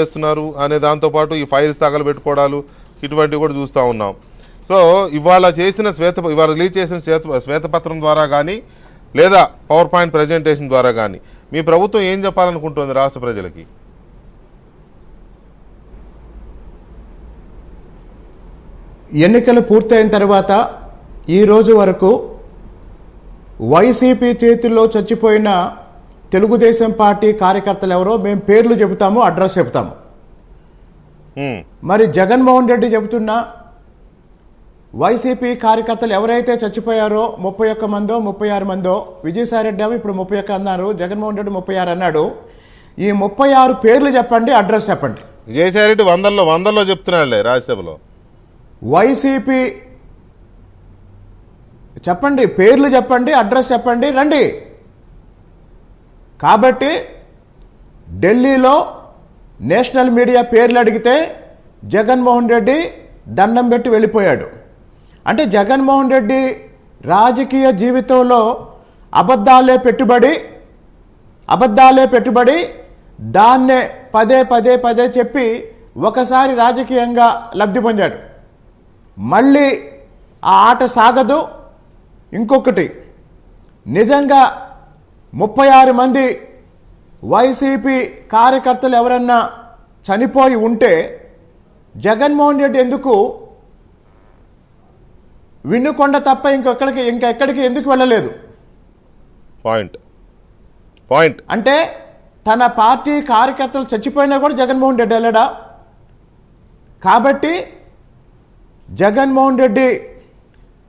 చేస్తున్నారు అనే దాంతోపాటు ఈ ఫైల్స్ తగలబెట్టుకోవడాలు ఇటువంటివి కూడా చూస్తూ ఉన్నాం. సో ఇవాళ రిలీజ్ చేసిన శ్వేతపత్రం ద్వారా కానీ లేదా పవర్ పాయింట్ ప్రజెంటేషన్ ద్వారా కానీ మీ ప్రభుత్వం ఏం చెప్పాలనుకుంటుంది రాష్ట్ర ప్రజలకి? ఎన్నికలు పూర్తయిన తర్వాత ఈ రోజు వరకు వైసీపీ చేతుల్లో చచ్చిపోయిన తెలుగుదేశం పార్టీ కార్యకర్తలు ఎవరో మేము పేర్లు చెబుతాము, అడ్రస్ చెబుతాము. మరి జగన్మోహన్ రెడ్డి చెబుతున్నా వైసీపీ కార్యకర్తలు ఎవరైతే చచ్చిపోయారో 31 మందో 36 మందో, విజయసాయిరెడ్డి ఏమో ఇప్పుడు 31 అన్నారు, జగన్మోహన్ రెడ్డి 36 అన్నాడు. ఈ 36 పేర్లు చెప్పండి, అడ్రస్ చెప్పండి. విజయసాయిరెడ్డి వందల్లో చెప్తున్నాడులే రాజ్యసభలో. వైసీపీ చెప్పండి, పేర్లు చెప్పండి, అడ్రస్ చెప్పండి, రండి. కాబట్టి ఢిల్లీలో నేషనల్ మీడియా పేర్లు అడిగితే జగన్మోహన్ రెడ్డి దండం పెట్టి వెళ్ళిపోయాడు. అంటే జగన్మోహన్ రెడ్డి రాజకీయ జీవితంలో అబద్ధాలే పెట్టుబడి దాన్నే పదే చెప్పి ఒకసారి రాజకీయంగా లబ్ధి పొందాడు. మళ్ళీ ఆ ఆట సాగదు. ఇంకొకటి, నిజంగా 36 మంది వైసీపీ కార్యకర్తలు ఎవరన్నా చనిపోయి ఉంటే జగన్మోహన్ రెడ్డి ఎందుకు వినుకొండ తప్ప ఇంకెక్కడికి ఎందుకు వెళ్ళలేదు? పాయింట్ అంటే తన పార్టీ కార్యకర్తలు చచ్చిపోయినా కూడా జగన్మోహన్ రెడ్డి వెళ్ళడా? కాబట్టి జగన్మోహన్ రెడ్డి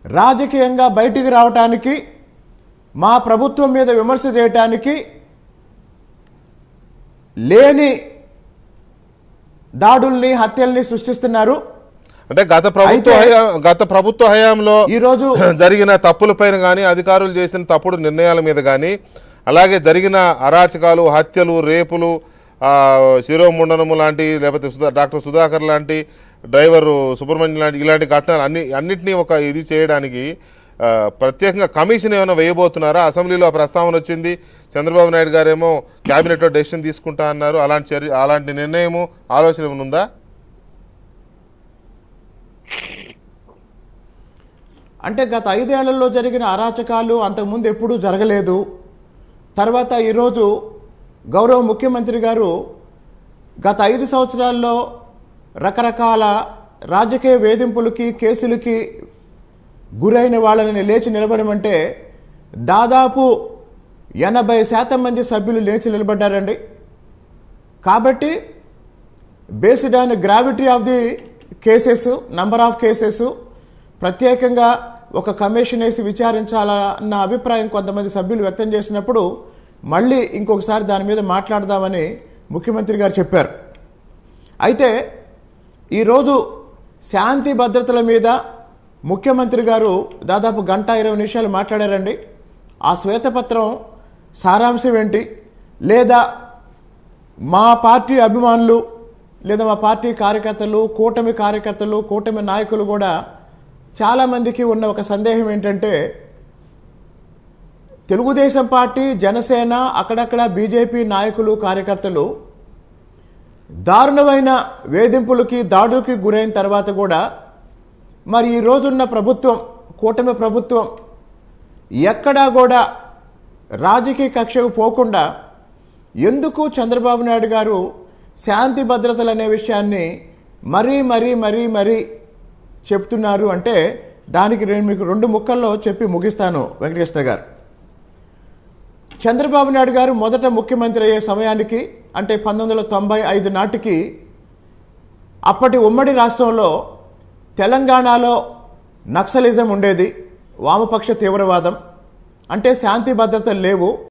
రాజకీయంగా బయటికి రావటానికి, మా ప్రభుత్వం మీద విమర్శ చేయటానికి లేని దాడుల్ని, హత్యల్ని సృష్టిస్తున్నారు. అంటే గత ప్రభుత్వ హయాంలో ఈరోజు జరిగిన తప్పులపైన కానీ, అధికారులు చేసిన తప్పుడు నిర్ణయాల మీద కానీ, అలాగే జరిగిన అరాచకాలు, హత్యలు, రేపులు, శిరోముండనము లాంటి, లేకపోతే డాక్టర్ సుధాకర్ లాంటి, డ్రైవరు సుబ్రహ్మణ్యం లాంటి ఇలాంటి ఘటనలు అన్నింటినీ ఇది చేయడానికి ప్రత్యేకంగా కమిషన్ ఏమైనా వేయబోతున్నారా? అసెంబ్లీలో ప్రస్తావన వచ్చింది. చంద్రబాబు నాయుడు గారేమో క్యాబినెట్లో డెసిషన్ తీసుకుంటా అన్నారు. అలాంటి నిర్ణయము, ఆలోచన ఏమైనా ఉందా? అంటే గత 5 ఏళ్లలో జరిగిన అరాచకాలు అంతకుముందు ఎప్పుడూ జరగలేదు. తర్వాత ఈరోజు గౌరవ ముఖ్యమంత్రి గారు గత 5 సంవత్సరాల్లో రకరకాల రాజకీయ వేధింపులకి, కేసులకి గురైన వాళ్ళని లేచి నిలబడమంటే దాదాపు 80% మంది సభ్యులు లేచి నిలబడ్డారండి. కాబట్టి based on gravity of the cases, number of cases, ప్రత్యేకంగా ఒక కమిషన్ వేసి విచారించాలన్న అభిప్రాయం కొంతమంది సభ్యులు వ్యక్తం చేసినప్పుడు మళ్ళీ ఇంకొకసారి దాని మీద మాట్లాడదామని ముఖ్యమంత్రి గారు చెప్పారు. అయితే ఈరోజు శాంతి భద్రతల మీద ముఖ్యమంత్రి గారు దాదాపు 1:20 మాట్లాడారండి. ఆ శ్వేతపత్రం సారాంశం ఏంటి? లేదా మా పార్టీ అభిమానులు, లేదా మా పార్టీ కార్యకర్తలు, కూటమి నాయకులు కూడా చాలామందికి ఉన్న ఒక సందేహం ఏంటంటే, తెలుగుదేశం పార్టీ, జనసేన, అక్కడక్కడ బీజేపీ నాయకులు, కార్యకర్తలు దారుణమైన వేధింపులకి, దాడులకి గురైన తర్వాత కూడా మరి ఈ రోజున్న ప్రభుత్వం, కూటమి ప్రభుత్వం ఎక్కడా కూడా రాజకీయ కక్షకు పోకుండా ఎందుకు చంద్రబాబు నాయుడు గారు శాంతి భద్రతలు అనే విషయాన్ని మరీ చెప్తున్నారు అంటే దానికి నేను మీకు 2 ముక్కల్లో చెప్పి ముగిస్తాను వెంకటకృష్ణ గారు. చంద్రబాబు నాయుడు గారు మొదట ముఖ్యమంత్రి అయ్యే సమయానికి, అంటే 1995 నాటికి అప్పటి ఉమ్మడి రాష్ట్రంలో తెలంగాణలో నక్సలిజం ఉండేది, వామపక్ష తీవ్రవాదం, అంటే శాంతి భద్రతలు లేవు.